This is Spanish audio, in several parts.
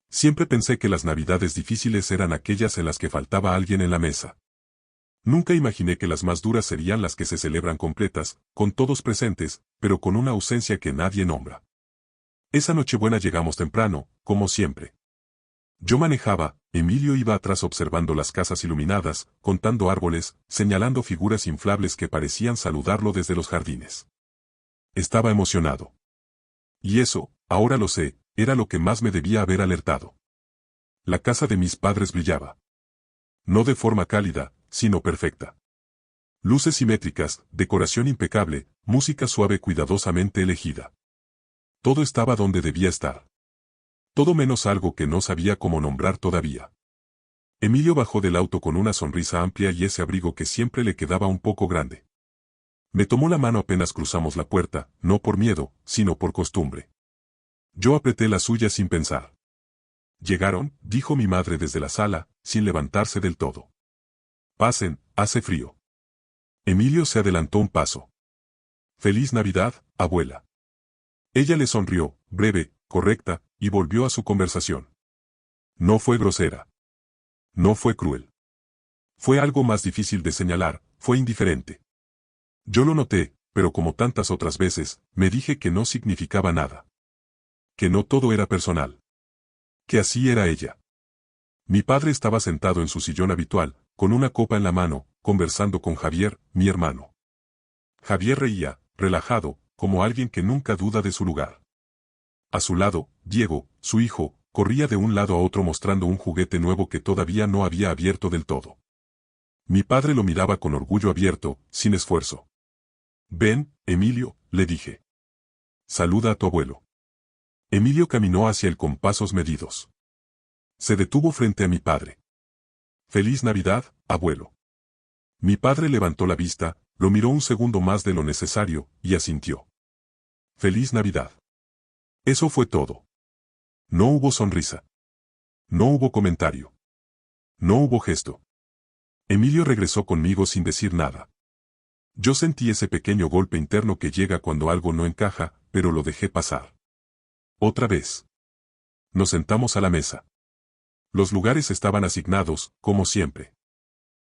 Siempre pensé que las navidades difíciles eran aquellas en las que faltaba alguien en la mesa. Nunca imaginé que las más duras serían las que se celebran completas, con todos presentes, pero con una ausencia que nadie nombra. Esa Nochebuena llegamos temprano, como siempre. Yo manejaba, Emilio iba atrás observando las casas iluminadas, contando árboles, señalando figuras inflables que parecían saludarlo desde los jardines. Estaba emocionado. Y eso, ahora lo sé, era lo que más me debía haber alertado. La casa de mis padres brillaba. No de forma cálida, sino perfecta. Luces simétricas, decoración impecable, música suave cuidadosamente elegida. Todo estaba donde debía estar. Todo menos algo que no sabía cómo nombrar todavía. Emilio bajó del auto con una sonrisa amplia y ese abrigo que siempre le quedaba un poco grande. Me tomó la mano apenas cruzamos la puerta, no por miedo, sino por costumbre. Yo apreté la suya sin pensar. Llegaron, dijo mi madre desde la sala, sin levantarse del todo. Pasen, hace frío. Emilio se adelantó un paso. Feliz Navidad, abuela. Ella le sonrió, breve, correcta, y volvió a su conversación. No fue grosera. No fue cruel. Fue algo más difícil de señalar, fue indiferente. Yo lo noté, pero como tantas otras veces, me dije que no significaba nada. Que no todo era personal. Que así era ella. Mi padre estaba sentado en su sillón habitual, con una copa en la mano, conversando con Javier, mi hermano. Javier reía, relajado, como alguien que nunca duda de su lugar. A su lado, Diego, su hijo, corría de un lado a otro mostrando un juguete nuevo que todavía no había abierto del todo. Mi padre lo miraba con orgullo abierto, sin esfuerzo. Ven, Emilio, le dije. Saluda a tu abuelo. Emilio caminó hacia él con pasos medidos. Se detuvo frente a mi padre. Feliz Navidad, abuelo. Mi padre levantó la vista, lo miró un segundo más de lo necesario, y asintió. Feliz Navidad. Eso fue todo. No hubo sonrisa. No hubo comentario. No hubo gesto. Emilio regresó conmigo sin decir nada. Yo sentí ese pequeño golpe interno que llega cuando algo no encaja, pero lo dejé pasar. Otra vez. Nos sentamos a la mesa. Los lugares estaban asignados, como siempre.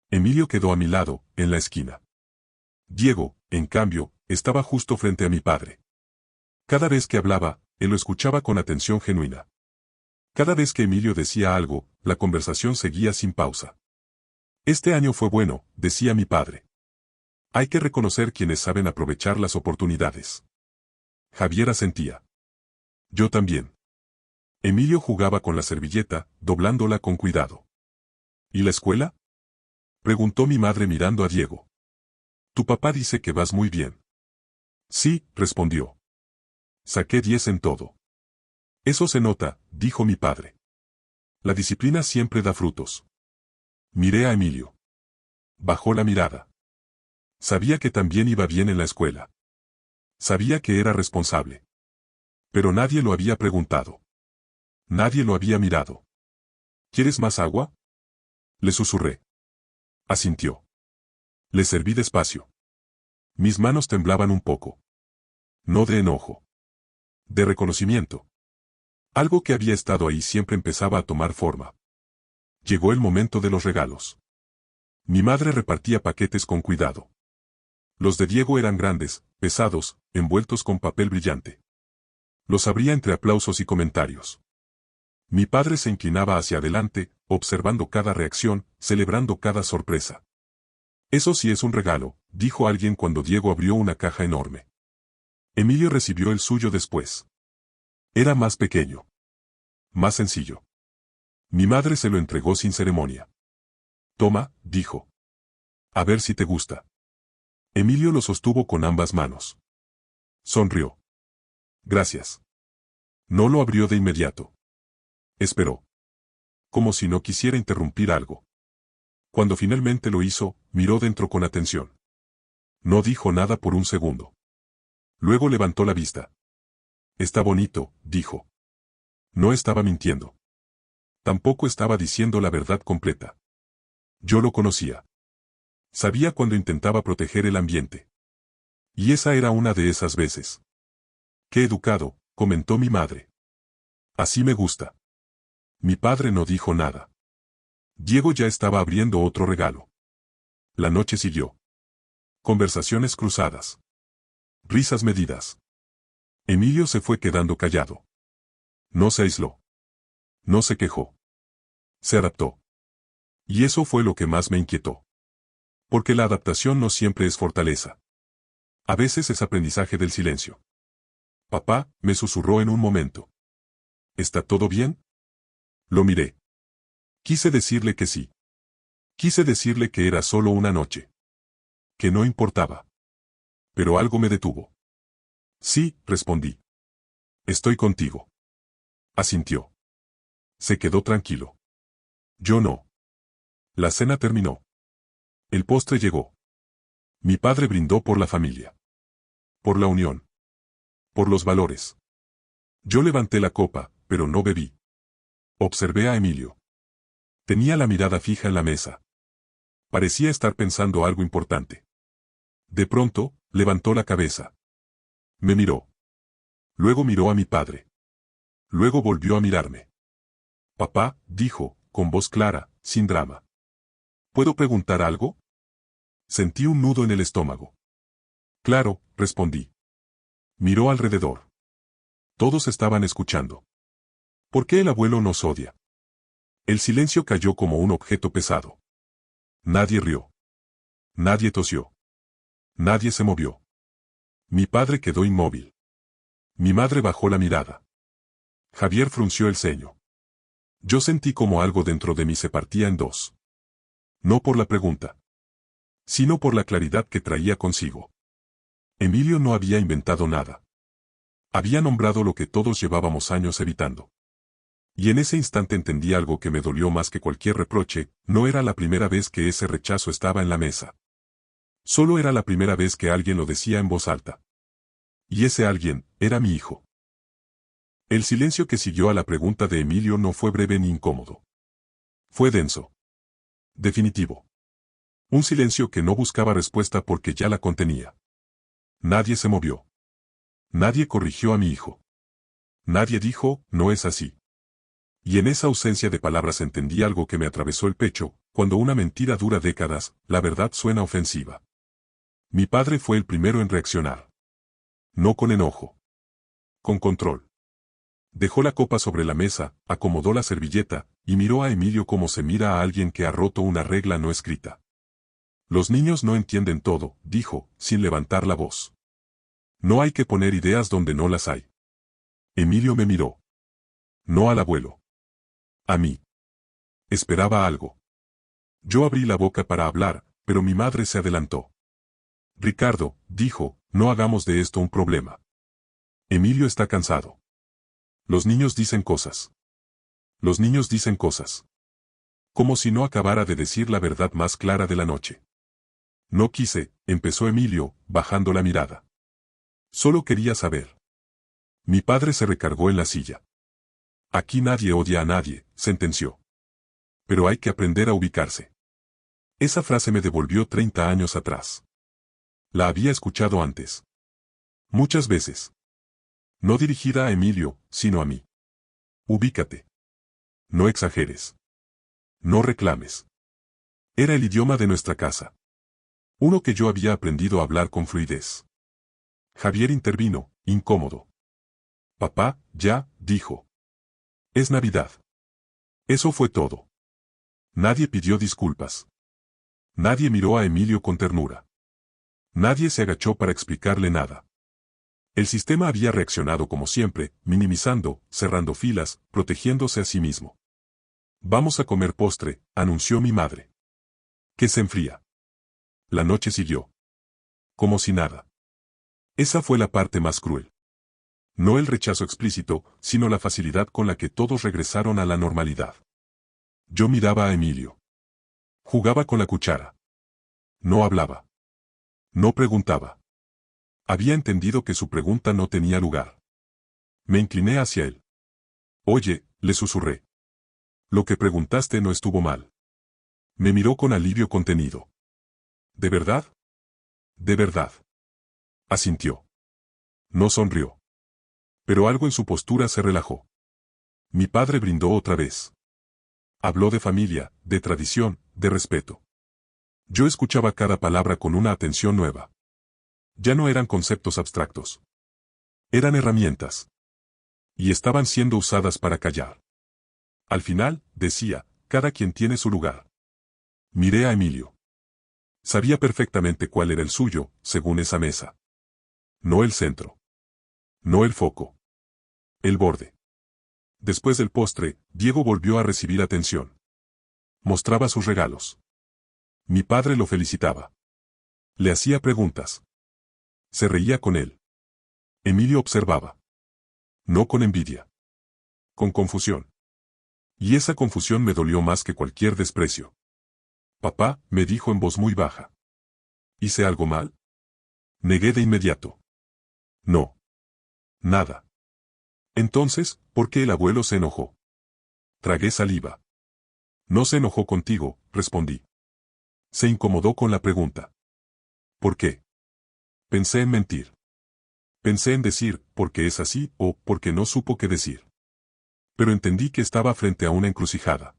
Emilio quedó a mi lado, en la esquina. Diego, en cambio, estaba justo frente a mi padre. Cada vez que hablaba, él lo escuchaba con atención genuina. Cada vez que Emilio decía algo, la conversación seguía sin pausa. Este año fue bueno, decía mi padre. Hay que reconocer quienes saben aprovechar las oportunidades. Javier asentía. Yo también. Emilio jugaba con la servilleta, doblándola con cuidado. ¿Y la escuela? Preguntó mi madre mirando a Diego. Tu papá dice que vas muy bien. Sí, respondió. Saqué 10 en todo. Eso se nota, dijo mi padre. La disciplina siempre da frutos. Miré a Emilio. Bajó la mirada. Sabía que también iba bien en la escuela. Sabía que era responsable. Pero nadie lo había preguntado. Nadie lo había mirado. ¿Quieres más agua? Le susurré. Asintió. Le serví despacio. Mis manos temblaban un poco. No de enojo. De reconocimiento. Algo que había estado ahí siempre empezaba a tomar forma. Llegó el momento de los regalos. Mi madre repartía paquetes con cuidado. Los de Diego eran grandes, pesados, envueltos con papel brillante. Los abría entre aplausos y comentarios. Mi padre se inclinaba hacia adelante, observando cada reacción, celebrando cada sorpresa. Eso sí es un regalo, dijo alguien cuando Diego abrió una caja enorme. Emilio recibió el suyo después. Era más pequeño. Más sencillo. Mi madre se lo entregó sin ceremonia. Toma, dijo. A ver si te gusta. Emilio lo sostuvo con ambas manos. Sonrió. Gracias. No lo abrió de inmediato. Esperó. Como si no quisiera interrumpir algo. Cuando finalmente lo hizo, miró dentro con atención. No dijo nada por un segundo. Luego levantó la vista. Está bonito, dijo. No estaba mintiendo. Tampoco estaba diciendo la verdad completa. Yo lo conocía. Sabía cuando intentaba proteger el ambiente. Y esa era una de esas veces. Qué educado, comentó mi madre. Así me gusta. Mi padre no dijo nada. Diego ya estaba abriendo otro regalo. La noche siguió. Conversaciones cruzadas. Risas medidas. Emilio se fue quedando callado. No se aisló. No se quejó. Se adaptó. Y eso fue lo que más me inquietó. Porque la adaptación no siempre es fortaleza. A veces es aprendizaje del silencio. Papá, me susurró en un momento. ¿Está todo bien? Lo miré. Quise decirle que sí. Quise decirle que era solo una noche. Que no importaba. Pero algo me detuvo. Sí, respondí. Estoy contigo. Asintió. Se quedó tranquilo. Yo no. La cena terminó. El postre llegó. Mi padre brindó por la familia. Por la unión. Por los valores. Yo levanté la copa, pero no bebí. Observé a Emilio. Tenía la mirada fija en la mesa. Parecía estar pensando algo importante. De pronto, levantó la cabeza. Me miró. Luego miró a mi padre. Luego volvió a mirarme. Papá, dijo, con voz clara, sin drama. ¿Puedo preguntar algo? Sentí un nudo en el estómago. Claro, respondí. Miró alrededor. Todos estaban escuchando. ¿Por qué el abuelo nos odia? El silencio cayó como un objeto pesado. Nadie rió. Nadie tosió. Nadie se movió. Mi padre quedó inmóvil. Mi madre bajó la mirada. Javier frunció el ceño. Yo sentí como algo dentro de mí se partía en dos. No por la pregunta, sino por la claridad que traía consigo. Emilio no había inventado nada. Había nombrado lo que todos llevábamos años evitando. Y en ese instante entendí algo que me dolió más que cualquier reproche, no era la primera vez que ese rechazo estaba en la mesa. Solo era la primera vez que alguien lo decía en voz alta. Y ese alguien, era mi hijo. El silencio que siguió a la pregunta de Emilio no fue breve ni incómodo. Fue denso. Definitivo. Un silencio que no buscaba respuesta porque ya la contenía. Nadie se movió. Nadie corrigió a mi hijo. Nadie dijo, no es así. Y en esa ausencia de palabras entendí algo que me atravesó el pecho, cuando una mentira dura décadas, la verdad suena ofensiva. Mi padre fue el primero en reaccionar. No con enojo. Con control. Dejó la copa sobre la mesa, acomodó la servilleta, y miró a Emilio como se mira a alguien que ha roto una regla no escrita. Los niños no entienden todo, dijo, sin levantar la voz. No hay que poner ideas donde no las hay. Emilio me miró. No al abuelo. A mí. Esperaba algo. Yo abrí la boca para hablar, pero mi madre se adelantó. Ricardo, dijo, no hagamos de esto un problema. Emilio está cansado. Los niños dicen cosas. Los niños dicen cosas. Como si no acabara de decir la verdad más clara de la noche. No quise, empezó Emilio, bajando la mirada. Solo quería saber. Mi padre se recargó en la silla. Aquí nadie odia a nadie, sentenció. Pero hay que aprender a ubicarse. Esa frase me devolvió 30 años atrás. La había escuchado antes. Muchas veces. No dirigida a Emilio, sino a mí. Ubícate. No exageres. No reclames. Era el idioma de nuestra casa. Uno que yo había aprendido a hablar con fluidez. Javier intervino, incómodo. Papá, ya, dijo. Es Navidad. Eso fue todo. Nadie pidió disculpas. Nadie miró a Emilio con ternura. Nadie se agachó para explicarle nada. El sistema había reaccionado como siempre, minimizando, cerrando filas, protegiéndose a sí mismo. Vamos a comer postre, anunció mi madre. Que se enfría. La noche siguió. Como si nada. Esa fue la parte más cruel. No el rechazo explícito, sino la facilidad con la que todos regresaron a la normalidad. Yo miraba a Emilio. Jugaba con la cuchara. No hablaba. No preguntaba. Había entendido que su pregunta no tenía lugar. Me incliné hacia él. Oye, le susurré. Lo que preguntaste no estuvo mal. Me miró con alivio contenido. ¿De verdad? De verdad. Asintió. No sonrió. Pero algo en su postura se relajó. Mi padre brindó otra vez. Habló de familia, de tradición, de respeto. Yo escuchaba cada palabra con una atención nueva. Ya no eran conceptos abstractos. Eran herramientas. Y estaban siendo usadas para callar. Al final, decía, cada quien tiene su lugar. Miré a Emilio. Sabía perfectamente cuál era el suyo, según esa mesa. No el centro. No el foco. El borde. Después del postre, Diego volvió a recibir atención. Mostraba sus regalos. Mi padre lo felicitaba. Le hacía preguntas. Se reía con él. Emilio observaba. No con envidia. Con confusión. Y esa confusión me dolió más que cualquier desprecio. Papá, me dijo en voz muy baja. ¿Hice algo mal? Negué de inmediato. No. Nada. Entonces, ¿por qué el abuelo se enojó? Tragué saliva. No se enojó contigo, respondí. Se incomodó con la pregunta. ¿Por qué? Pensé en mentir. Pensé en decir, porque es así, o porque no supo qué decir. Pero entendí que estaba frente a una encrucijada.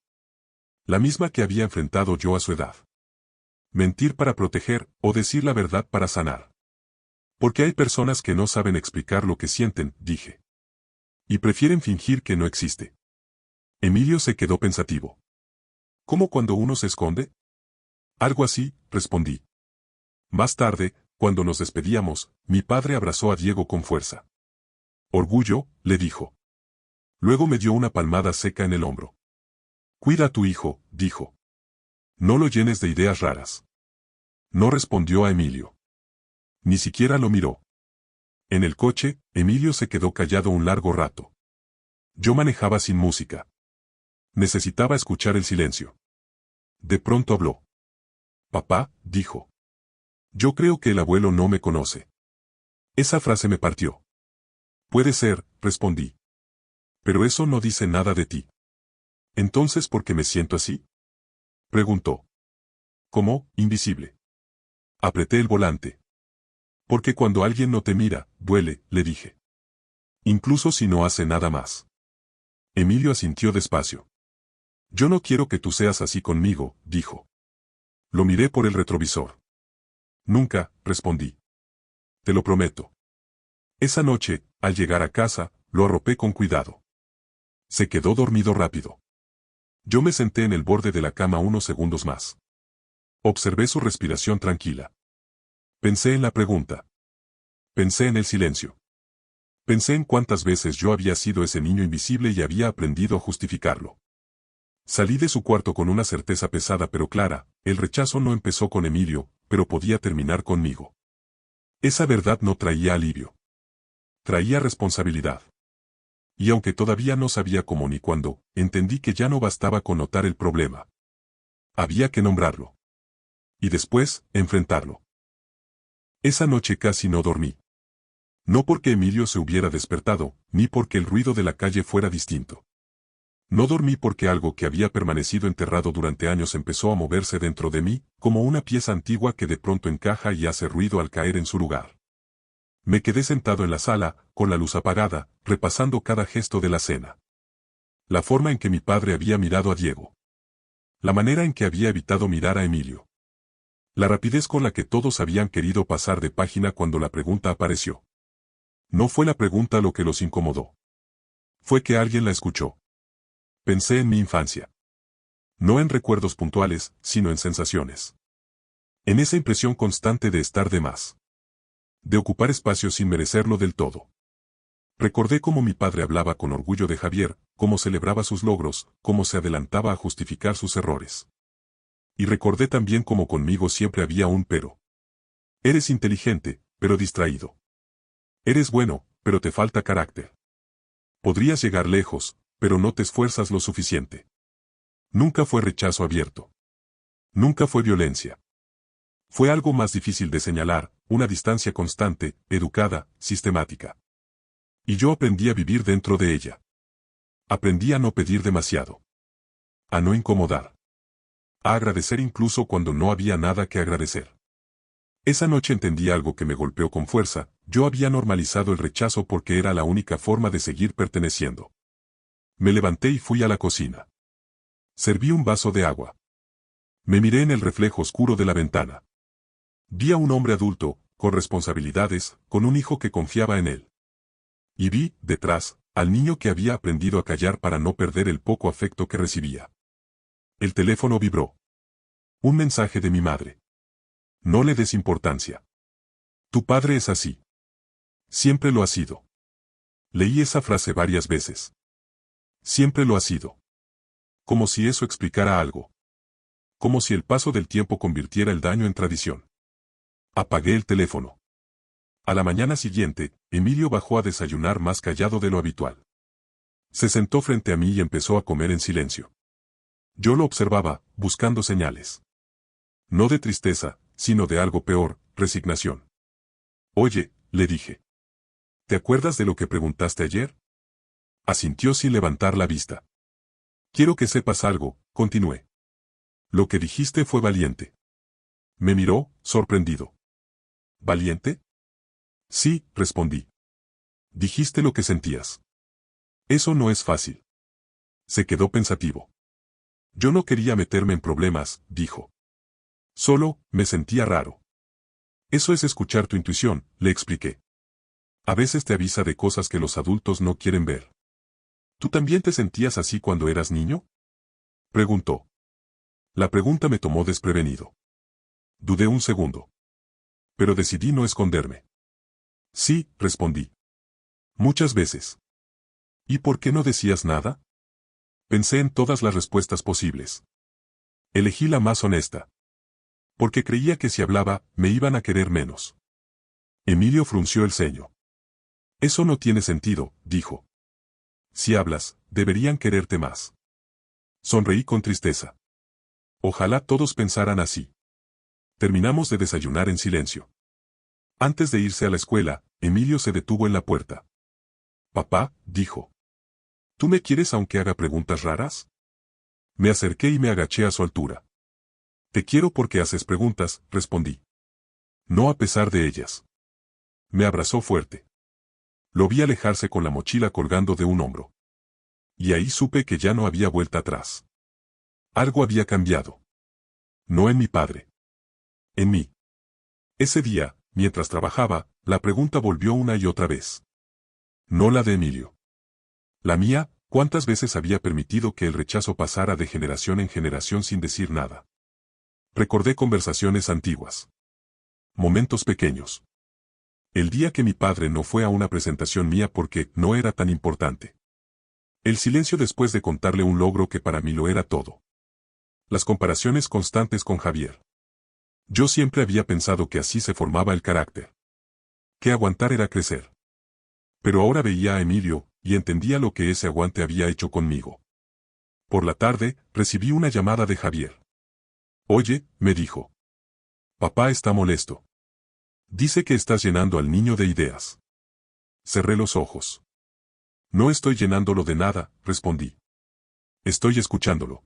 La misma que había enfrentado yo a su edad. Mentir para proteger, o decir la verdad para sanar. Porque hay personas que no saben explicar lo que sienten, dije. Y prefieren fingir que no existe. Emilio se quedó pensativo. ¿Cómo cuando uno se esconde? Algo así, respondí. Más tarde, cuando nos despedíamos, mi padre abrazó a Diego con fuerza. Orgullo, le dijo. Luego me dio una palmada seca en el hombro. Cuida a tu hijo, dijo. No lo llenes de ideas raras. No respondió a Emilio. Ni siquiera lo miró. En el coche, Emilio se quedó callado un largo rato. Yo manejaba sin música. Necesitaba escuchar el silencio. De pronto habló. Papá, dijo. Yo creo que el abuelo no me conoce. Esa frase me partió. Puede ser, respondí. Pero eso no dice nada de ti. ¿Entonces por qué me siento así? Preguntó. ¿Cómo, invisible? Apreté el volante. Porque cuando alguien no te mira, duele, le dije. Incluso si no hace nada más. Emilio asintió despacio. Yo no quiero que tú seas así conmigo, dijo. Lo miré por el retrovisor. Nunca, respondí. Te lo prometo. Esa noche, al llegar a casa, lo arropé con cuidado. Se quedó dormido rápido. Yo me senté en el borde de la cama unos segundos más. Observé su respiración tranquila. Pensé en la pregunta. Pensé en el silencio. Pensé en cuántas veces yo había sido ese niño invisible y había aprendido a justificarlo. Salí de su cuarto con una certeza pesada pero clara, el rechazo no empezó con Emilio, pero podía terminar conmigo. Esa verdad no traía alivio. Traía responsabilidad. Y aunque todavía no sabía cómo ni cuándo, entendí que ya no bastaba con notar el problema. Había que nombrarlo. Y después, enfrentarlo. Esa noche casi no dormí. No porque Emilio se hubiera despertado, ni porque el ruido de la calle fuera distinto. No dormí porque algo que había permanecido enterrado durante años empezó a moverse dentro de mí, como una pieza antigua que de pronto encaja y hace ruido al caer en su lugar. Me quedé sentado en la sala, con la luz apagada, repasando cada gesto de la cena. La forma en que mi padre había mirado a Diego. La manera en que había evitado mirar a Emilio. La rapidez con la que todos habían querido pasar de página cuando la pregunta apareció. No fue la pregunta lo que los incomodó. Fue que alguien la escuchó. Pensé en mi infancia. No en recuerdos puntuales, sino en sensaciones. En esa impresión constante de estar de más. De ocupar espacio sin merecerlo del todo. Recordé cómo mi padre hablaba con orgullo de Javier, cómo celebraba sus logros, cómo se adelantaba a justificar sus errores. Y recordé también cómo conmigo siempre había un pero. Eres inteligente, pero distraído. Eres bueno, pero te falta carácter. Podrías llegar lejos, pero no te esfuerzas lo suficiente. Nunca fue rechazo abierto. Nunca fue violencia. Fue algo más difícil de señalar, una distancia constante, educada, sistemática. Y yo aprendí a vivir dentro de ella. Aprendí a no pedir demasiado. A no incomodar. A agradecer incluso cuando no había nada que agradecer. Esa noche entendí algo que me golpeó con fuerza, yo había normalizado el rechazo porque era la única forma de seguir perteneciendo. Me levanté y fui a la cocina. Serví un vaso de agua. Me miré en el reflejo oscuro de la ventana. Vi a un hombre adulto, con responsabilidades, con un hijo que confiaba en él. Y vi, detrás, al niño que había aprendido a callar para no perder el poco afecto que recibía. El teléfono vibró. Un mensaje de mi madre. No le des importancia. Tu padre es así. Siempre lo ha sido. Leí esa frase varias veces. Siempre lo ha sido. Como si eso explicara algo. Como si el paso del tiempo convirtiera el daño en tradición. Apagué el teléfono. A la mañana siguiente, Emilio bajó a desayunar más callado de lo habitual. Se sentó frente a mí y empezó a comer en silencio. Yo lo observaba, buscando señales. No de tristeza, sino de algo peor, resignación. Oye, le dije. ¿Te acuerdas de lo que preguntaste ayer? Asintió sin levantar la vista. Quiero que sepas algo, continué. Lo que dijiste fue valiente. Me miró, sorprendido. ¿Valiente? Sí, respondí. Dijiste lo que sentías. Eso no es fácil. Se quedó pensativo. Yo no quería meterme en problemas, dijo. Solo, me sentía raro. Eso es escuchar tu intuición, le expliqué. A veces te avisa de cosas que los adultos no quieren ver. ¿Tú también te sentías así cuando eras niño? Preguntó. La pregunta me tomó desprevenido. Dudé un segundo. Pero decidí no esconderme. Sí, respondí. Muchas veces. ¿Y por qué no decías nada? Pensé en todas las respuestas posibles. Elegí la más honesta. Porque creía que si hablaba, me iban a querer menos. Emilio frunció el ceño. Eso no tiene sentido, dijo. Si hablas, deberían quererte más. Sonreí con tristeza. Ojalá todos pensaran así. Terminamos de desayunar en silencio. Antes de irse a la escuela, Emilio se detuvo en la puerta. Papá, dijo. ¿Tú me quieres aunque haga preguntas raras? Me acerqué y me agaché a su altura. Te quiero porque haces preguntas, respondí. No a pesar de ellas. Me abrazó fuerte. Lo vi alejarse con la mochila colgando de un hombro. Y ahí supe que ya no había vuelta atrás. Algo había cambiado. No en mi padre. En mí. Ese día, mientras trabajaba, la pregunta volvió una y otra vez. No la de Emilio. La mía, ¿cuántas veces había permitido que el rechazo pasara de generación en generación sin decir nada? Recordé conversaciones antiguas. Momentos pequeños. El día que mi padre no fue a una presentación mía porque no era tan importante. El silencio después de contarle un logro que para mí lo era todo. Las comparaciones constantes con Javier. Yo siempre había pensado que así se formaba el carácter. Que aguantar era crecer. Pero ahora veía a Emilio, y entendía lo que ese aguante había hecho conmigo. Por la tarde, recibí una llamada de Javier. Oye, me dijo. Papá está molesto. Dice que estás llenando al niño de ideas. Cerré los ojos. No estoy llenándolo de nada, respondí. Estoy escuchándolo.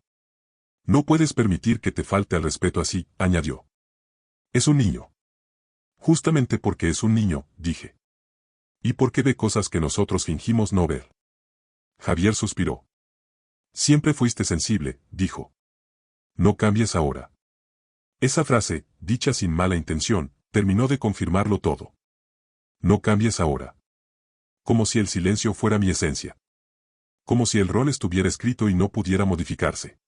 No puedes permitir que te falte al respeto así, añadió. Es un niño. Justamente porque es un niño, dije. ¿Y por qué ve cosas que nosotros fingimos no ver? Javier suspiró. Siempre fuiste sensible, dijo. No cambies ahora. Esa frase, dicha sin mala intención, terminó de confirmarlo todo. No cambies ahora. Como si el silencio fuera mi esencia. Como si el rol estuviera escrito y no pudiera modificarse.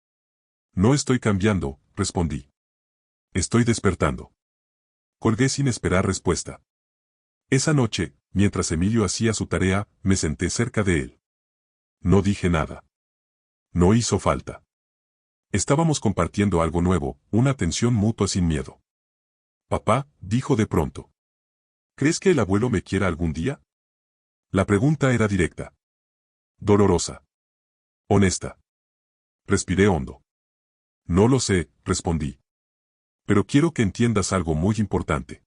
No estoy cambiando, respondí. Estoy despertando. Colgué sin esperar respuesta. Esa noche, mientras Emilio hacía su tarea, me senté cerca de él. No dije nada. No hizo falta. Estábamos compartiendo algo nuevo, una atención mutua sin miedo. Papá, dijo de pronto. ¿Crees que el abuelo me quiera algún día? La pregunta era directa. Dolorosa. Honesta. Respiré hondo. No lo sé, respondí. Pero quiero que entiendas algo muy importante.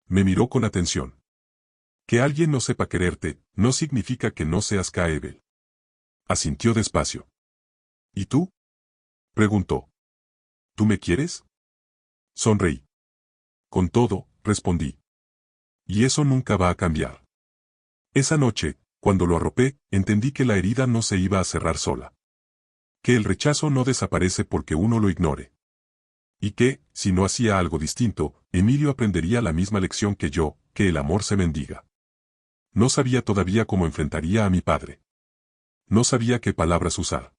Me miró con atención. Que alguien no sepa quererte, no significa que no seas caebel. Asintió despacio. ¿Y tú? Preguntó. ¿Tú me quieres? Sonreí. Con todo, respondí. Y eso nunca va a cambiar. Esa noche, Cuando lo arropé, entendí que la herida no se iba a cerrar sola. Que el rechazo no desaparece porque uno lo ignore. Y que, si no hacía algo distinto, Emilio aprendería la misma lección que yo, que el amor se mendiga. No sabía todavía cómo enfrentaría a mi padre. No sabía qué palabras usar.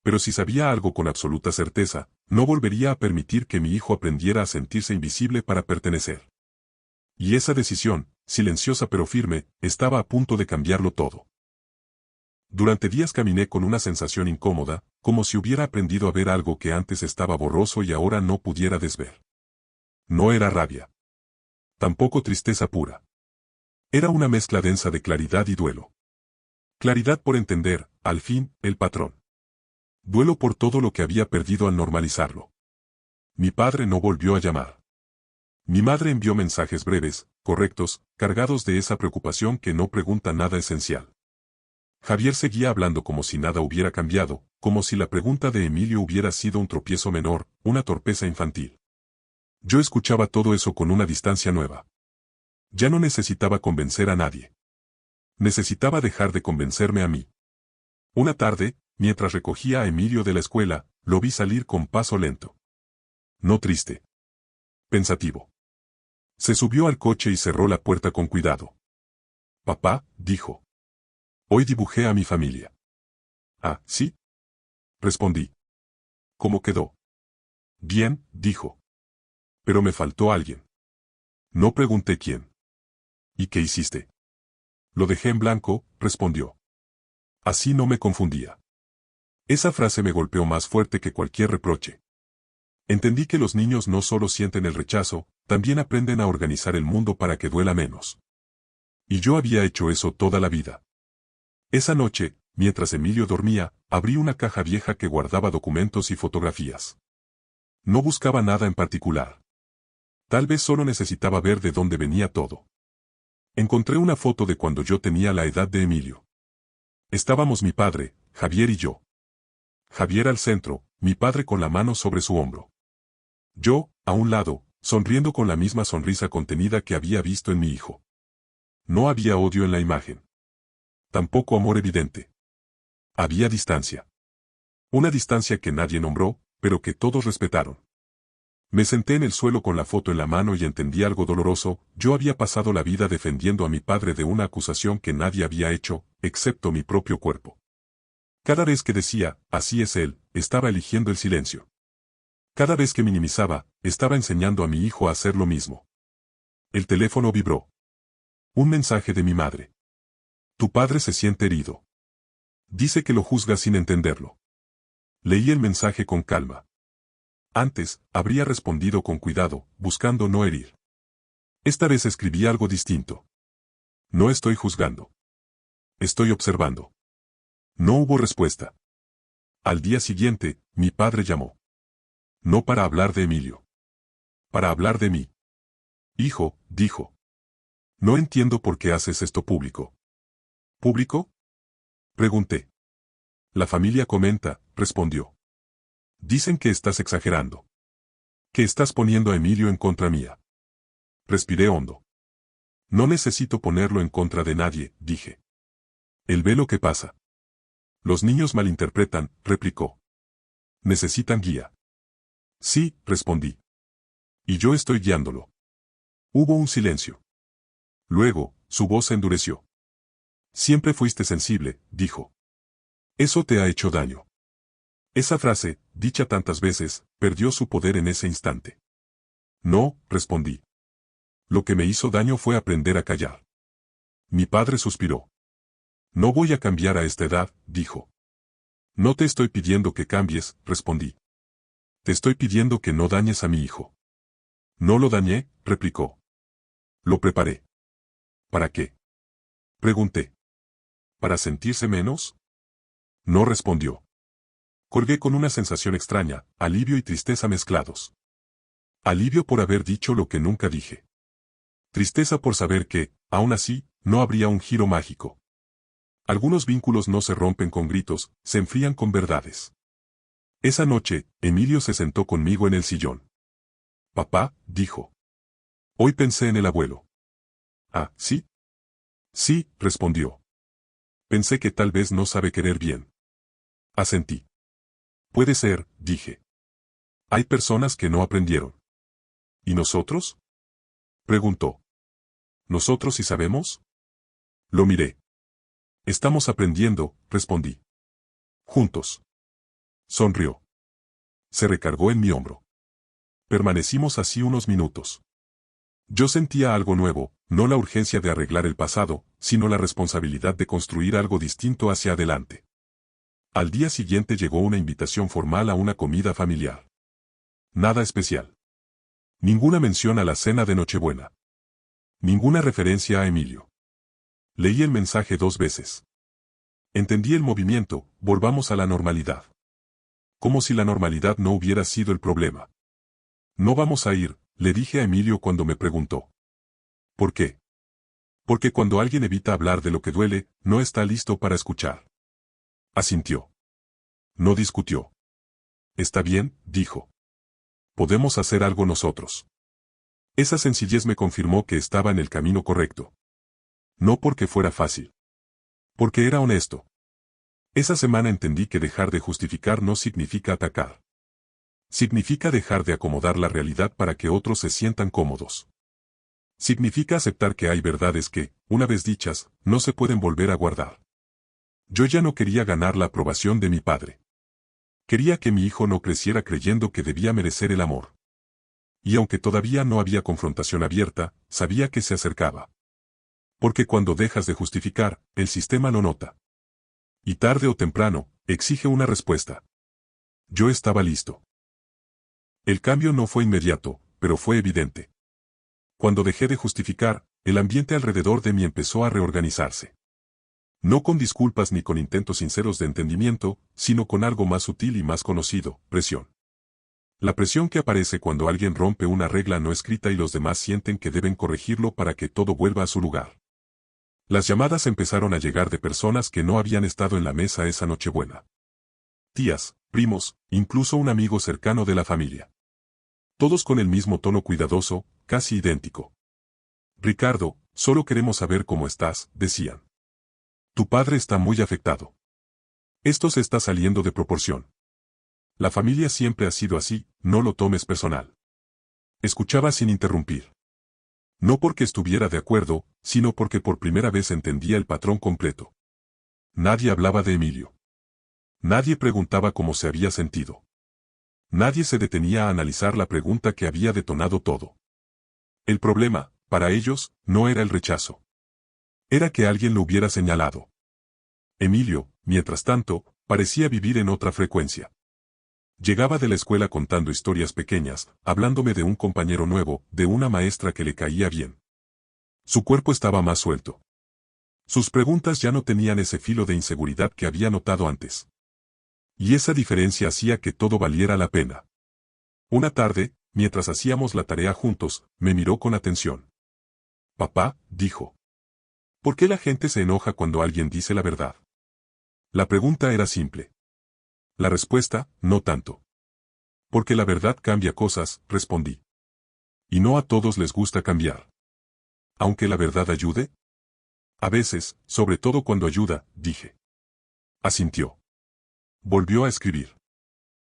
Pero si sabía algo con absoluta certeza, no volvería a permitir que mi hijo aprendiera a sentirse invisible para pertenecer. Y esa decisión, silenciosa pero firme, estaba a punto de cambiarlo todo. Durante días caminé con una sensación incómoda, como si hubiera aprendido a ver algo que antes estaba borroso y ahora no pudiera desver. No era rabia. Tampoco tristeza pura. Era una mezcla densa de claridad y duelo. Claridad por entender, al fin, el patrón. Duelo por todo lo que había perdido al normalizarlo. Mi padre no volvió a llamar. Mi madre envió mensajes breves, correctos, cargados de esa preocupación que no pregunta nada esencial. Javier seguía hablando como si nada hubiera cambiado, como si la pregunta de Emilio hubiera sido un tropiezo menor, una torpeza infantil. Yo escuchaba todo eso con una distancia nueva. Ya no necesitaba convencer a nadie. Necesitaba dejar de convencerme a mí. Una tarde, mientras recogía a Emilio de la escuela, lo vi salir con paso lento. No triste. Pensativo. Se subió al coche y cerró la puerta con cuidado. Papá, dijo. Hoy dibujé a mi familia. Ah, ¿sí? Respondí. ¿Cómo quedó? Bien, dijo. Pero me faltó alguien. No pregunté quién. ¿Y qué hiciste? Lo dejé en blanco, respondió. Así no me confundía. Esa frase me golpeó más fuerte que cualquier reproche. Entendí que los niños no solo sienten el rechazo, también aprenden a organizar el mundo para que duela menos. Y yo había hecho eso toda la vida. Esa noche, mientras Emilio dormía, abrí una caja vieja que guardaba documentos y fotografías. No buscaba nada en particular. Tal vez solo necesitaba ver de dónde venía todo. Encontré una foto de cuando yo tenía la edad de Emilio. Estábamos mi padre, Javier y yo. Javier al centro, mi padre con la mano sobre su hombro. Yo, a un lado, sonriendo con la misma sonrisa contenida que había visto en mi hijo. No había odio en la imagen. Tampoco amor evidente. Había distancia. Una distancia que nadie nombró, pero que todos respetaron. Me senté en el suelo con la foto en la mano y entendí algo doloroso. Yo había pasado la vida defendiendo a mi padre de una acusación que nadie había hecho, excepto mi propio cuerpo. Cada vez que decía, así es él, estaba eligiendo el silencio. Cada vez que minimizaba, estaba enseñando a mi hijo a hacer lo mismo. El teléfono vibró. Un mensaje de mi madre. Tu padre se siente herido. Dice que lo juzga sin entenderlo. Leí el mensaje con calma. Antes, habría respondido con cuidado, buscando no herir. Esta vez escribí algo distinto. No estoy juzgando. Estoy observando. No hubo respuesta. Al día siguiente, mi padre llamó. No para hablar de Emilio. Para hablar de mí. Hijo, dijo. No entiendo por qué haces esto público. ¿Público? Pregunté. La familia comenta, respondió. Dicen que estás exagerando. Que estás poniendo a Emilio en contra mía. Respiré hondo. No necesito ponerlo en contra de nadie, dije. Él ve lo que pasa. Los niños malinterpretan, replicó. Necesitan guía. Sí, respondí. Y yo estoy guiándolo. Hubo un silencio. Luego, su voz se endureció. Siempre fuiste sensible, dijo. Eso te ha hecho daño. Esa frase, dicha tantas veces, perdió su poder en ese instante. No, respondí. Lo que me hizo daño fue aprender a callar. Mi padre suspiró. No voy a cambiar a esta edad, dijo. No te estoy pidiendo que cambies, respondí. Te estoy pidiendo que no dañes a mi hijo. No lo dañé, replicó. Lo preparé. ¿Para qué? Pregunté. ¿Para sentirse menos? No respondió. Colgué con una sensación extraña, alivio y tristeza mezclados. Alivio por haber dicho lo que nunca dije. Tristeza por saber que, aún así, no habría un giro mágico. Algunos vínculos no se rompen con gritos, se enfrían con verdades. Esa noche, Emilio se sentó conmigo en el sillón. Papá, dijo. Hoy pensé en el abuelo. Ah, ¿sí? Sí, respondió. Pensé que tal vez no sabe querer bien. Asentí. Puede ser, dije. Hay personas que no aprendieron. ¿Y nosotros? Preguntó. ¿Nosotros sí sabemos? Lo miré. Estamos aprendiendo, respondí. Juntos. Sonrió. Se recargó en mi hombro. Permanecimos así unos minutos. Yo sentía algo nuevo, no la urgencia de arreglar el pasado, sino la responsabilidad de construir algo distinto hacia adelante. Al día siguiente llegó una invitación formal a una comida familiar. Nada especial. Ninguna mención a la cena de Nochebuena. Ninguna referencia a Emilio. Leí el mensaje 2 veces. Entendí el movimiento, volvamos a la normalidad. Como si la normalidad no hubiera sido el problema. No vamos a ir, le dije a Emilio cuando me preguntó. ¿Por qué? Porque cuando alguien evita hablar de lo que duele, no está listo para escuchar. Asintió. No discutió. Está bien, dijo. Podemos hacer algo nosotros. Esa sencillez me confirmó que estaba en el camino correcto. No porque fuera fácil. Porque era honesto. Esa semana entendí que dejar de justificar no significa atacar. Significa dejar de acomodar la realidad para que otros se sientan cómodos. Significa aceptar que hay verdades que, una vez dichas, no se pueden volver a guardar. Yo ya no quería ganar la aprobación de mi padre. Quería que mi hijo no creciera creyendo que debía merecer el amor. Y aunque todavía no había confrontación abierta, sabía que se acercaba. Porque cuando dejas de justificar, el sistema lo nota. Y tarde o temprano, exige una respuesta. Yo estaba listo. El cambio no fue inmediato, pero fue evidente. Cuando dejé de justificar, el ambiente alrededor de mí empezó a reorganizarse. No con disculpas ni con intentos sinceros de entendimiento, sino con algo más sutil y más conocido, presión. La presión que aparece cuando alguien rompe una regla no escrita y los demás sienten que deben corregirlo para que todo vuelva a su lugar. Las llamadas empezaron a llegar de personas que no habían estado en la mesa esa Nochebuena. Tías, primos, incluso un amigo cercano de la familia. Todos con el mismo tono cuidadoso, casi idéntico. Ricardo, solo queremos saber cómo estás, decían. Tu padre está muy afectado. Esto se está saliendo de proporción. La familia siempre ha sido así, no lo tomes personal. Escuchaba sin interrumpir. No porque estuviera de acuerdo, sino porque por primera vez entendía el patrón completo. Nadie hablaba de Emilio. Nadie preguntaba cómo se había sentido. Nadie se detenía a analizar la pregunta que había detonado todo. El problema, para ellos, no era el rechazo. Era que alguien lo hubiera señalado. Emilio, mientras tanto, parecía vivir en otra frecuencia. Llegaba de la escuela contando historias pequeñas, hablándome de un compañero nuevo, de una maestra que le caía bien. Su cuerpo estaba más suelto. Sus preguntas ya no tenían ese filo de inseguridad que había notado antes. Y esa diferencia hacía que todo valiera la pena. Una tarde, mientras hacíamos la tarea juntos, me miró con atención. Papá, dijo. ¿Por qué la gente se enoja cuando alguien dice la verdad? La pregunta era simple. La respuesta, no tanto. Porque la verdad cambia cosas, respondí. Y no a todos les gusta cambiar. Aunque la verdad ayude. A veces, sobre todo cuando ayuda, dije. Asintió. Volvió a escribir.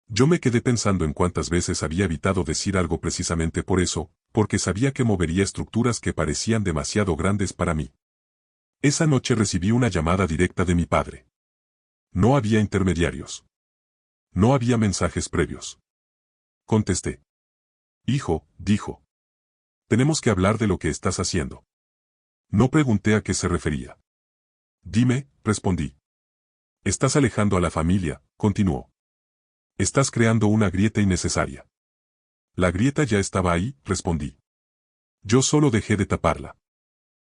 Yo me quedé pensando en cuántas veces había evitado decir algo precisamente por eso, porque sabía que movería estructuras que parecían demasiado grandes para mí. Esa noche recibí una llamada directa de mi padre. No había intermediarios. No había mensajes previos. Contesté. Hijo, dijo. Tenemos que hablar de lo que estás haciendo. No pregunté a qué se refería. Dime, respondí. Estás alejando a la familia, continuó. Estás creando una grieta innecesaria. La grieta ya estaba ahí, respondí. Yo solo dejé de taparla.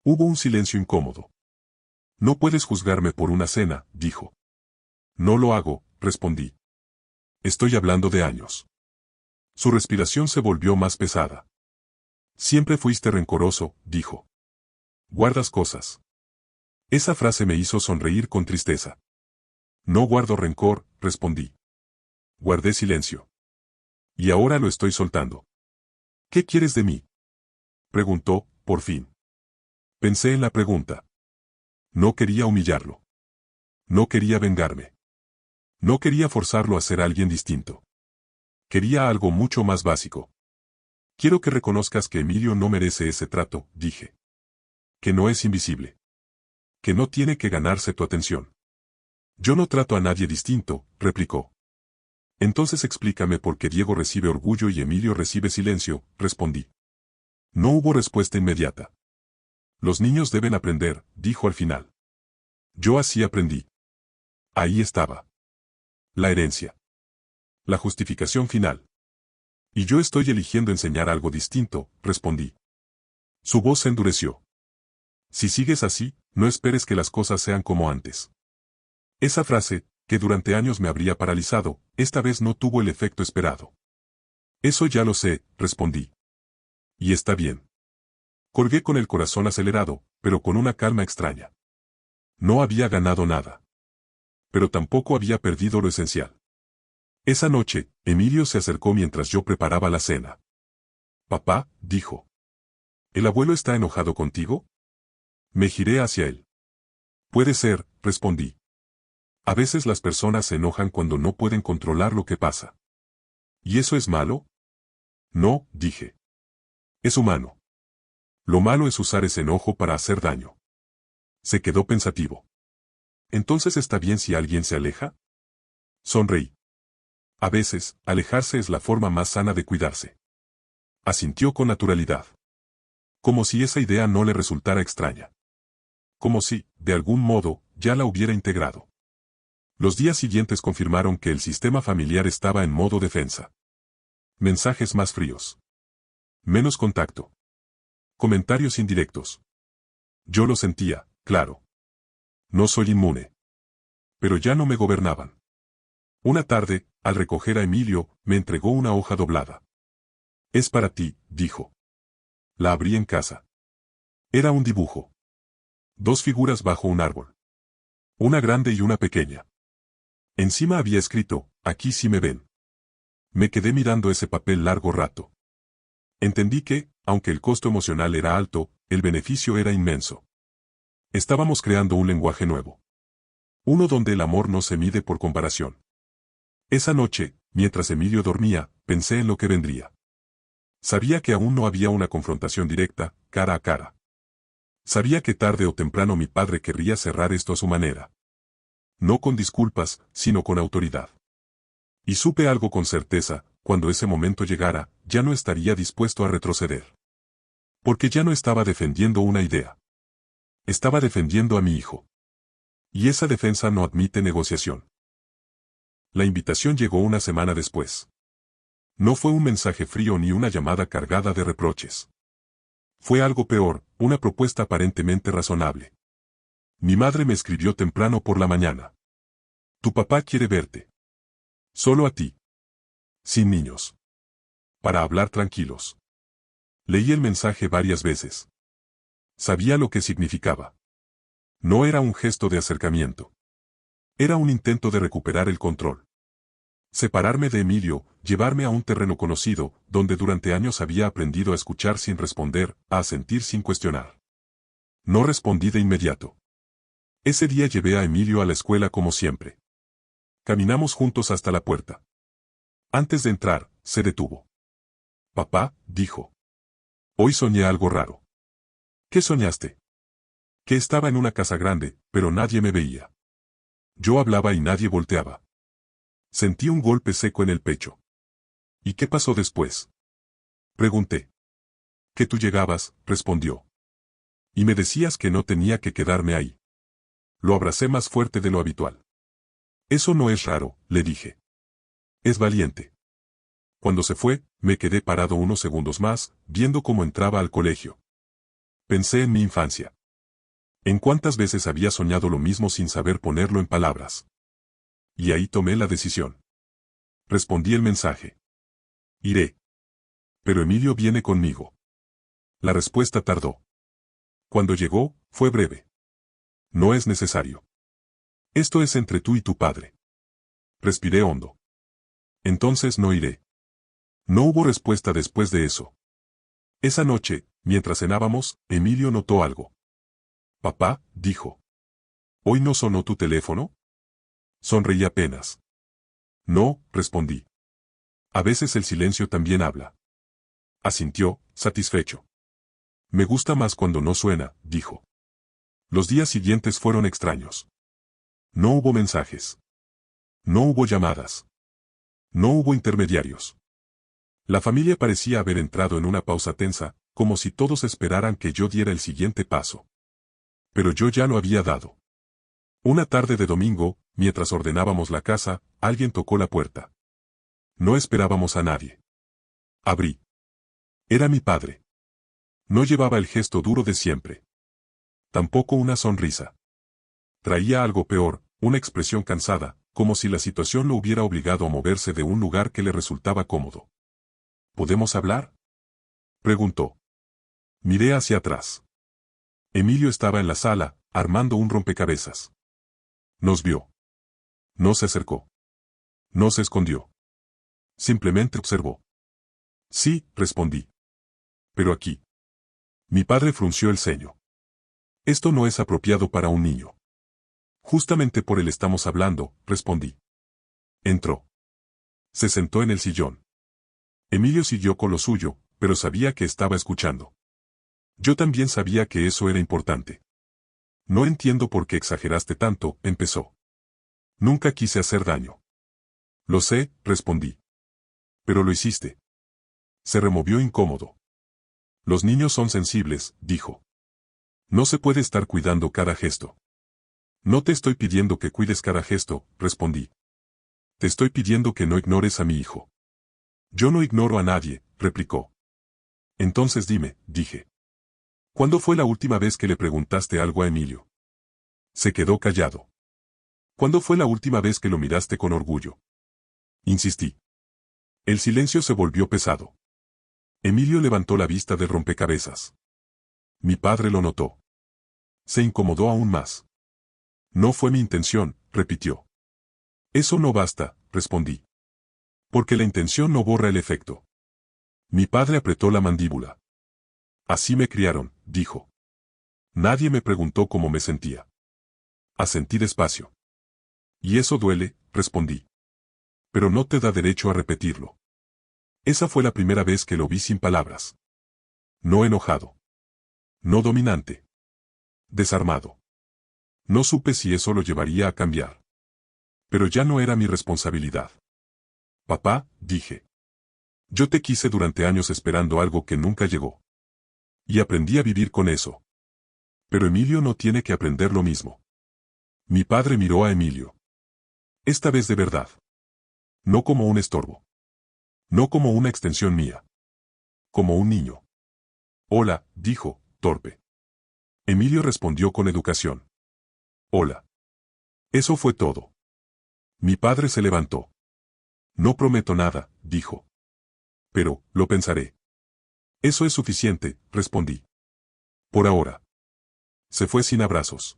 Hubo un silencio incómodo. No puedes juzgarme por una cena, dijo. No lo hago, respondí. Estoy hablando de años. Su respiración se volvió más pesada. Siempre fuiste rencoroso, dijo. Guardas cosas. Esa frase me hizo sonreír con tristeza. No guardo rencor, respondí. Guardé silencio. Y ahora lo estoy soltando. ¿Qué quieres de mí? Preguntó, por fin. Pensé en la pregunta. No quería humillarlo. No quería vengarme. No quería forzarlo a ser alguien distinto. Quería algo mucho más básico. Quiero que reconozcas que Emilio no merece ese trato, dije. Que no es invisible. Que no tiene que ganarse tu atención. Yo no trato a nadie distinto, replicó. Entonces explícame por qué Diego recibe orgullo y Emilio recibe silencio, respondí. No hubo respuesta inmediata. Los niños deben aprender, dijo al final. Yo así aprendí. Ahí estaba. La herencia. La justificación final. Y yo estoy eligiendo enseñar algo distinto, respondí. Su voz se endureció. Si sigues así, no esperes que las cosas sean como antes. Esa frase, que durante años me habría paralizado, esta vez no tuvo el efecto esperado. Eso ya lo sé, respondí. Y está bien. Colgué con el corazón acelerado, pero con una calma extraña. No había ganado nada. Pero tampoco había perdido lo esencial. Esa noche, Emilio se acercó mientras yo preparaba la cena. Papá, dijo. ¿El abuelo está enojado contigo? Me giré hacia él. Puede ser, respondí. A veces las personas se enojan cuando no pueden controlar lo que pasa. ¿Y eso es malo? No, dije. Es humano. Lo malo es usar ese enojo para hacer daño. Se quedó pensativo. ¿Entonces está bien si alguien se aleja? Sonreí. A veces, alejarse es la forma más sana de cuidarse. Asintió con naturalidad. Como si esa idea no le resultara extraña. Como si, de algún modo, ya la hubiera integrado. Los días siguientes confirmaron que el sistema familiar estaba en modo defensa. Mensajes más fríos. Menos contacto. Comentarios indirectos. Yo lo sentía, claro. No soy inmune. Pero ya no me gobernaban. Una tarde, al recoger a Emilio, me entregó una hoja doblada. Es para ti, dijo. La abrí en casa. Era un dibujo. 2 figuras bajo un árbol. Una grande y una pequeña. Encima había escrito, aquí sí me ven. Me quedé mirando ese papel largo rato. Entendí que, aunque el costo emocional era alto, el beneficio era inmenso. Estábamos creando un lenguaje nuevo. Uno donde el amor no se mide por comparación. Esa noche, mientras Emilio dormía, pensé en lo que vendría. Sabía que aún no había una confrontación directa, cara a cara. Sabía que tarde o temprano mi padre querría cerrar esto a su manera. No con disculpas, sino con autoridad. Y supe algo con certeza, cuando ese momento llegara, ya no estaría dispuesto a retroceder. Porque ya no estaba defendiendo una idea. Estaba defendiendo a mi hijo. Y esa defensa no admite negociación. La invitación llegó una semana después. No fue un mensaje frío ni una llamada cargada de reproches. Fue algo peor, una propuesta aparentemente razonable. Mi madre me escribió temprano por la mañana. Tu papá quiere verte. Solo a ti. Sin niños. Para hablar tranquilos. Leí el mensaje varias veces. Sabía lo que significaba. No era un gesto de acercamiento. Era un intento de recuperar el control. Separarme de Emilio, llevarme a un terreno conocido, donde durante años había aprendido a escuchar sin responder, a sentir sin cuestionar. No respondí de inmediato. Ese día llevé a Emilio a la escuela como siempre. Caminamos juntos hasta la puerta. Antes de entrar, se detuvo. Papá, dijo. Hoy soñé algo raro. ¿Qué soñaste? Que estaba en una casa grande, pero nadie me veía. Yo hablaba y nadie volteaba. Sentí un golpe seco en el pecho. ¿Y qué pasó después? Pregunté. Que tú llegabas, respondió. Y me decías que no tenía que quedarme ahí. Lo abracé más fuerte de lo habitual. Eso no es raro, le dije. Es valiente. Cuando se fue, me quedé parado unos segundos más, viendo cómo entraba al colegio. Pensé en mi infancia. En cuántas veces había soñado lo mismo sin saber ponerlo en palabras. Y ahí tomé la decisión. Respondí el mensaje. Iré. Pero Emilio viene conmigo. La respuesta tardó. Cuando llegó, fue breve. No es necesario. Esto es entre tú y tu padre. Respiré hondo. Entonces no iré. No hubo respuesta después de eso. Esa noche, mientras cenábamos, Emilio notó algo. Papá, dijo. ¿Hoy no sonó tu teléfono? Sonreí apenas. No, respondí. A veces el silencio también habla. Asintió, satisfecho. Me gusta más cuando no suena, dijo. Los días siguientes fueron extraños. No hubo mensajes. No hubo llamadas. No hubo intermediarios. La familia parecía haber entrado en una pausa tensa, como si todos esperaran que yo diera el siguiente paso. Pero yo ya lo había dado. Una tarde de domingo, mientras ordenábamos la casa, alguien tocó la puerta. No esperábamos a nadie. Abrí. Era mi padre. No llevaba el gesto duro de siempre. Tampoco una sonrisa. Traía algo peor, una expresión cansada, como si la situación lo hubiera obligado a moverse de un lugar que le resultaba cómodo. ¿Podemos hablar?, preguntó. Miré hacia atrás. Emilio estaba en la sala, armando un rompecabezas. Nos vio. No se acercó. No se escondió. Simplemente observó. Sí, respondí. Pero aquí. Mi padre frunció el ceño. Esto no es apropiado para un niño. Justamente por él estamos hablando, respondí. Entró. Se sentó en el sillón. Emilio siguió con lo suyo, pero sabía que estaba escuchando. Yo también sabía que eso era importante. No entiendo por qué exageraste tanto, empezó. Nunca quise hacer daño. Lo sé, respondí. Pero lo hiciste. Se removió incómodo. Los niños son sensibles, dijo. No se puede estar cuidando cada gesto. No te estoy pidiendo que cuides cada gesto, respondí. Te estoy pidiendo que no ignores a mi hijo. Yo no ignoro a nadie, replicó. Entonces dime, dije. ¿Cuándo fue la última vez que le preguntaste algo a Emilio? Se quedó callado. ¿Cuándo fue la última vez que lo miraste con orgullo? Insistí. El silencio se volvió pesado. Emilio levantó la vista del rompecabezas. Mi padre lo notó. Se incomodó aún más. No fue mi intención, repitió. Eso no basta, respondí. Porque la intención no borra el efecto. Mi padre apretó la mandíbula. Así me criaron, dijo. Nadie me preguntó cómo me sentía. Asentí despacio. Y eso duele, respondí. Pero no te da derecho a repetirlo. Esa fue la primera vez que lo vi sin palabras. No enojado. No dominante. Desarmado. No supe si eso lo llevaría a cambiar. Pero ya no era mi responsabilidad. Papá, dije. Yo te quise durante años esperando algo que nunca llegó. Y aprendí a vivir con eso. Pero Emilio no tiene que aprender lo mismo. Mi padre miró a Emilio. Esta vez de verdad. No como un estorbo. No como una extensión mía. Como un niño. Hola, dijo, torpe. Emilio respondió con educación. Hola. Eso fue todo. Mi padre se levantó. No prometo nada, dijo. Pero, lo pensaré. Eso es suficiente, respondí. Por ahora. Se fue sin abrazos.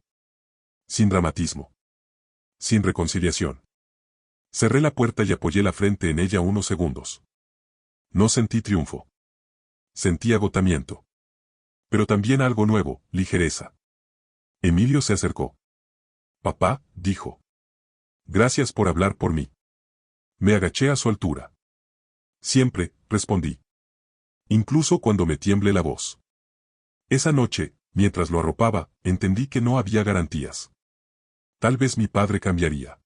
Sin dramatismo. Sin reconciliación. Cerré la puerta y apoyé la frente en ella unos segundos. No sentí triunfo. Sentí agotamiento. Pero también algo nuevo, ligereza. Emilio se acercó. Papá, dijo. Gracias por hablar por mí. Me agaché a su altura. Siempre, respondí. Incluso cuando me tiemble la voz. Esa noche, mientras lo arropaba, entendí que no había garantías. Tal vez mi padre cambiaría.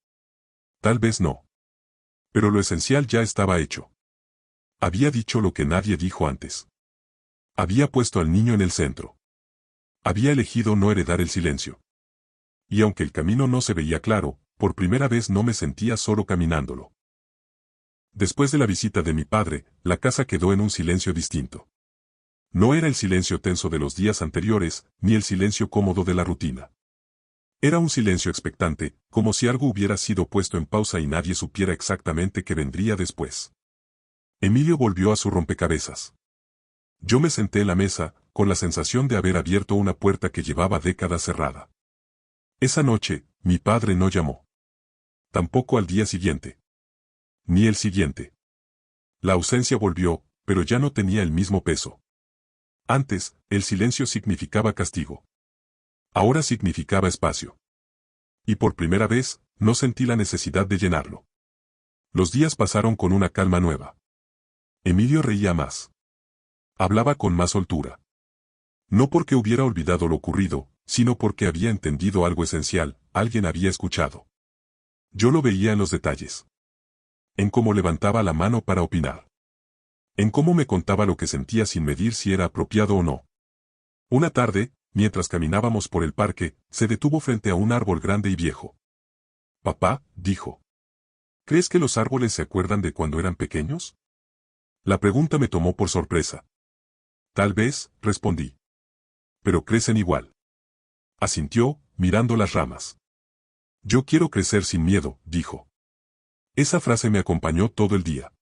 Tal vez no. Pero lo esencial ya estaba hecho. Había dicho lo que nadie dijo antes. Había puesto al niño en el centro. Había elegido no heredar el silencio. Y aunque el camino no se veía claro, por primera vez no me sentía solo caminándolo. Después de la visita de mi padre, la casa quedó en un silencio distinto. No era el silencio tenso de los días anteriores, ni el silencio cómodo de la rutina. Era un silencio expectante, como si algo hubiera sido puesto en pausa y nadie supiera exactamente qué vendría después. Emilio volvió a su rompecabezas. Yo me senté en la mesa, con la sensación de haber abierto una puerta que llevaba décadas cerrada. Esa noche, mi padre no llamó. Tampoco al día siguiente. Ni el siguiente. La ausencia volvió, pero ya no tenía el mismo peso. Antes, el silencio significaba castigo. Ahora significaba espacio. Y por primera vez, no sentí la necesidad de llenarlo. Los días pasaron con una calma nueva. Emilio reía más. Hablaba con más soltura. No porque hubiera olvidado lo ocurrido, sino porque había entendido algo esencial, alguien había escuchado. Yo lo veía en los detalles. En cómo levantaba la mano para opinar. En cómo me contaba lo que sentía sin medir si era apropiado o no. Una tarde, mientras caminábamos por el parque, se detuvo frente a un árbol grande y viejo. Papá, dijo. ¿Crees que los árboles se acuerdan de cuando eran pequeños? La pregunta me tomó por sorpresa. Tal vez, respondí. Pero crecen igual. Asintió, mirando las ramas. Yo quiero crecer sin miedo, dijo. Esa frase me acompañó todo el día.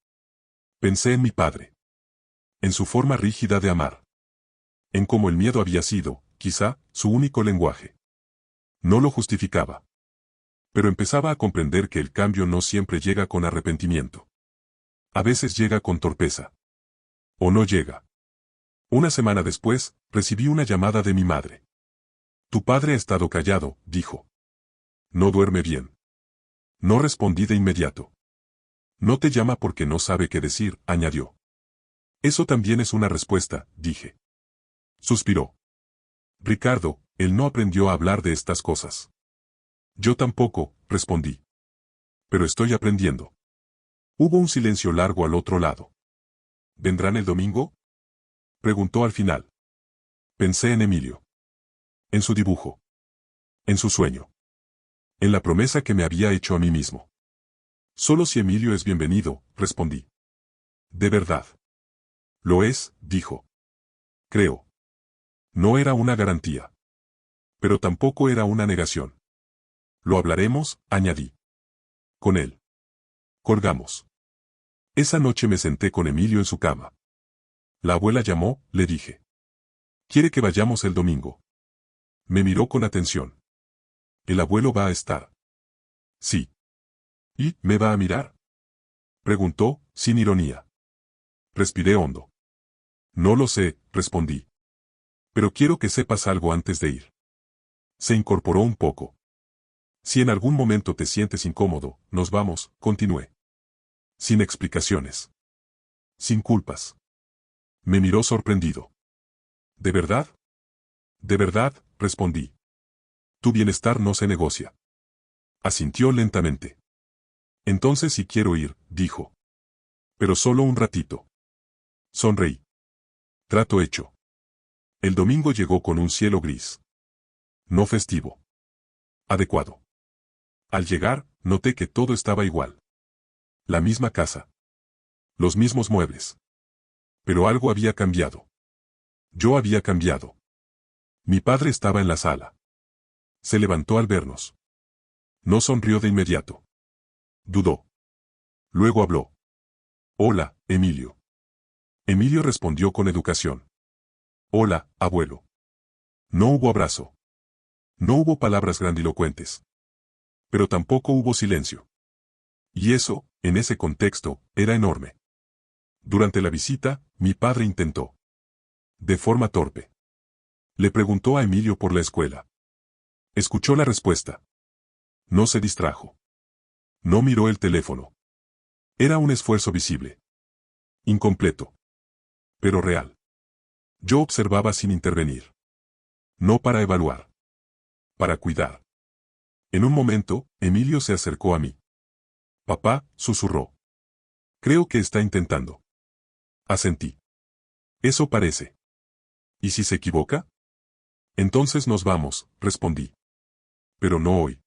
Pensé en mi padre. En su forma rígida de amar. En cómo el miedo había sido, quizá, su único lenguaje. No lo justificaba. Pero empezaba a comprender que el cambio no siempre llega con arrepentimiento. A veces llega con torpeza. O no llega. Una semana después, recibí una llamada de mi madre. Tu padre ha estado callado, dijo. No duerme bien. No respondí de inmediato. No te llama porque no sabe qué decir, añadió. Eso también es una respuesta, dije. Suspiró. Ricardo, él no aprendió a hablar de estas cosas. Yo tampoco, respondí. Pero estoy aprendiendo. Hubo un silencio largo al otro lado. ¿Vendrán el domingo? Preguntó al final. Pensé en Emilio. En su dibujo. En su sueño. En la promesa que me había hecho a mí mismo. Solo si Emilio es bienvenido, respondí. De verdad. Lo es, dijo. Creo. No era una garantía. Pero tampoco era una negación. Lo hablaremos, añadí. Con él. Colgamos. Esa noche me senté con Emilio en su cama. La abuela llamó, le dije. Quiere que vayamos el domingo. Me miró con atención. ¿El abuelo va a estar? Sí. ¿Y me va a mirar? Preguntó, sin ironía. Respiré hondo. No lo sé, respondí. Pero quiero que sepas algo antes de ir. Se incorporó un poco. Si en algún momento te sientes incómodo, nos vamos, continué. Sin explicaciones. Sin culpas. Me miró sorprendido. ¿De verdad? De verdad, respondí. Tu bienestar no se negocia. Asintió lentamente. Entonces sí quiero ir, dijo. Pero solo un ratito. Sonreí. Trato hecho. El domingo llegó con un cielo gris. No festivo. Adecuado. Al llegar, noté que todo estaba igual. La misma casa. Los mismos muebles. Pero algo había cambiado. Yo había cambiado. Mi padre estaba en la sala. Se levantó al vernos. No sonrió de inmediato. Dudó. Luego habló. Hola, Emilio. Emilio respondió con educación. Hola, abuelo. No hubo abrazo. No hubo palabras grandilocuentes. Pero tampoco hubo silencio. Y eso, en ese contexto, era enorme. Durante la visita, mi padre intentó. De forma torpe. Le preguntó a Emilio por la escuela. Escuchó la respuesta. No se distrajo. No miró el teléfono. Era un esfuerzo visible. Incompleto. Pero real. Yo observaba sin intervenir. No para evaluar. Para cuidar. En un momento, Emilio se acercó a mí. Papá, susurró. Creo que está intentando. Asentí. Eso parece. ¿Y si se equivoca? Entonces nos vamos, respondí. Pero no hoy.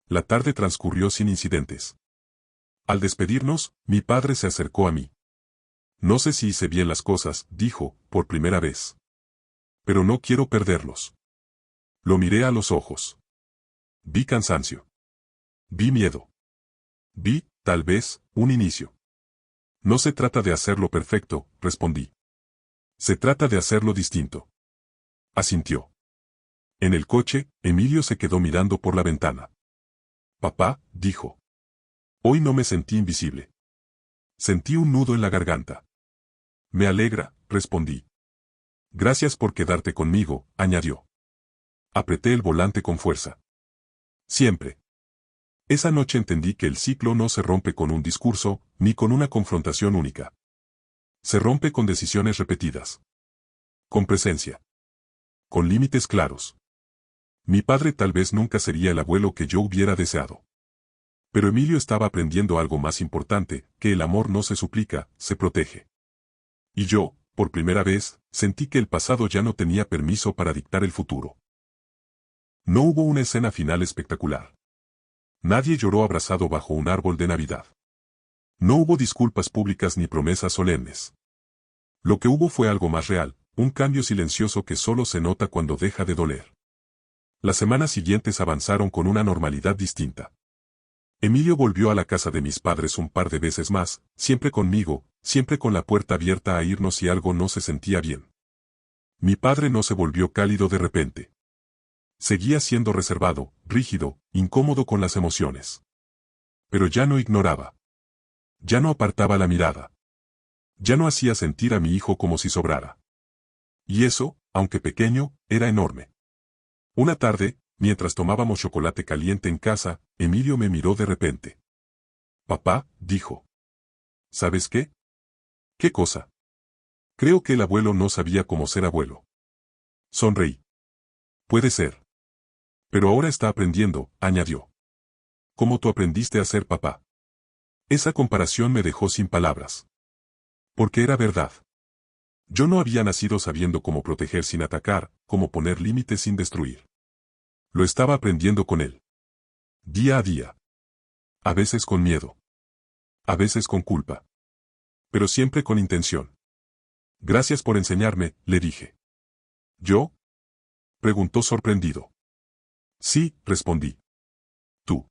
La tarde transcurrió sin incidentes. Al despedirnos, mi padre se acercó a mí. No sé si hice bien las cosas, dijo, por primera vez. Pero no quiero perderlos. Lo miré a los ojos. Vi cansancio. Vi miedo. Vi, tal vez, un inicio. No se trata de hacerlo perfecto, respondí. Se trata de hacerlo distinto. Asintió. En el coche, Emilio se quedó mirando por la ventana. Papá, dijo. Hoy no me sentí invisible. Sentí un nudo en la garganta. Me alegra, respondí. Gracias por quedarte conmigo, añadió. Apreté el volante con fuerza. Siempre. Esa noche entendí que el ciclo no se rompe con un discurso, ni con una confrontación única. Se rompe con decisiones repetidas. Con presencia. Con límites claros. Mi padre tal vez nunca sería el abuelo que yo hubiera deseado. Pero Emilio estaba aprendiendo algo más importante, que el amor no se suplica, se protege. Y yo, por primera vez, sentí que el pasado ya no tenía permiso para dictar el futuro. No hubo una escena final espectacular. Nadie lloró abrazado bajo un árbol de Navidad. No hubo disculpas públicas ni promesas solemnes. Lo que hubo fue algo más real, un cambio silencioso que solo se nota cuando deja de doler. Las semanas siguientes avanzaron con una normalidad distinta. Emilio volvió a la casa de mis padres un par de veces más, siempre conmigo, siempre con la puerta abierta a irnos si algo no se sentía bien. Mi padre no se volvió cálido de repente. Seguía siendo reservado, rígido, incómodo con las emociones. Pero ya no ignoraba. Ya no apartaba la mirada. Ya no hacía sentir a mi hijo como si sobrara. Y eso, aunque pequeño, era enorme. Una tarde, mientras tomábamos chocolate caliente en casa, Emilio me miró de repente. Papá, dijo. ¿Sabes qué? ¿Qué cosa? Creo que el abuelo no sabía cómo ser abuelo. Sonreí. Puede ser. Pero ahora está aprendiendo, añadió. ¿Cómo tú aprendiste a ser papá? Esa comparación me dejó sin palabras. Porque era verdad. Yo no había nacido sabiendo cómo proteger sin atacar, cómo poner límites sin destruir. Lo estaba aprendiendo con él. Día a día. A veces con miedo. A veces con culpa. Pero siempre con intención. Gracias por enseñarme, le dije. ¿Yo? Preguntó sorprendido. Sí, respondí. Tú.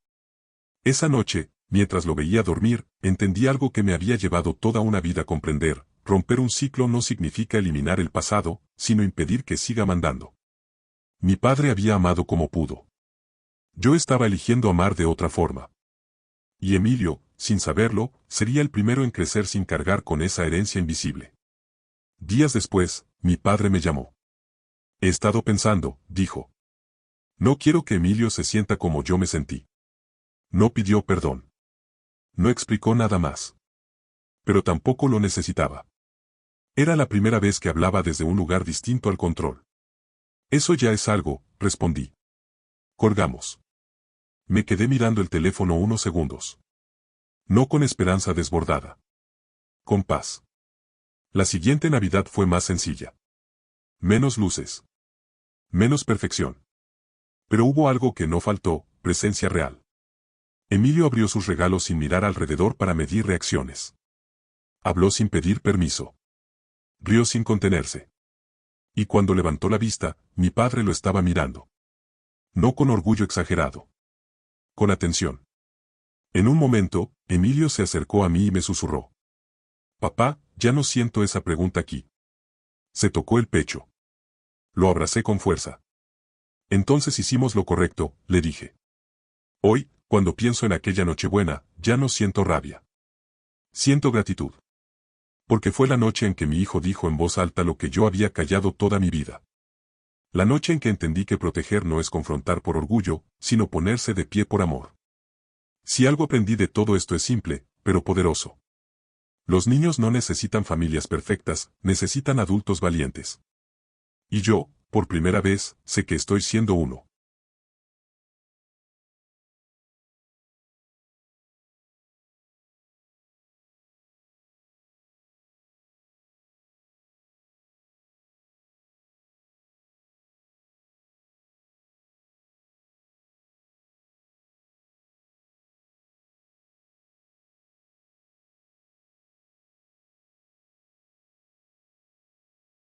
Esa noche, mientras lo veía dormir, entendí algo que me había llevado toda una vida a comprender: romper un ciclo no significa eliminar el pasado, sino impedir que siga mandando. Mi padre había amado como pudo. Yo estaba eligiendo amar de otra forma. Y Emilio, sin saberlo, sería el primero en crecer sin cargar con esa herencia invisible. Días después, mi padre me llamó. He estado pensando, dijo. No quiero que Emilio se sienta como yo me sentí. No pidió perdón. No explicó nada más. Pero tampoco lo necesitaba. Era la primera vez que hablaba desde un lugar distinto al control. Eso ya es algo, respondí. Colgamos. Me quedé mirando el teléfono unos segundos. No con esperanza desbordada. Con paz. La siguiente Navidad fue más sencilla. Menos luces. Menos perfección. Pero hubo algo que no faltó: presencia real. Emilio abrió sus regalos sin mirar alrededor para medir reacciones. Habló sin pedir permiso. Rió sin contenerse. Y cuando levantó la vista, mi padre lo estaba mirando. No con orgullo exagerado. Con atención. En un momento, Emilio se acercó a mí y me susurró. Papá, ya no siento esa pregunta aquí. Se tocó el pecho. Lo abracé con fuerza. Entonces hicimos lo correcto, le dije. Hoy, cuando pienso en aquella Nochebuena, ya no siento rabia. Siento gratitud. Porque fue la noche en que mi hijo dijo en voz alta lo que yo había callado toda mi vida. La noche en que entendí que proteger no es confrontar por orgullo, sino ponerse de pie por amor. Si algo aprendí de todo esto es simple, pero poderoso. Los niños no necesitan familias perfectas, necesitan adultos valientes. Y yo, por primera vez, sé que estoy siendo uno.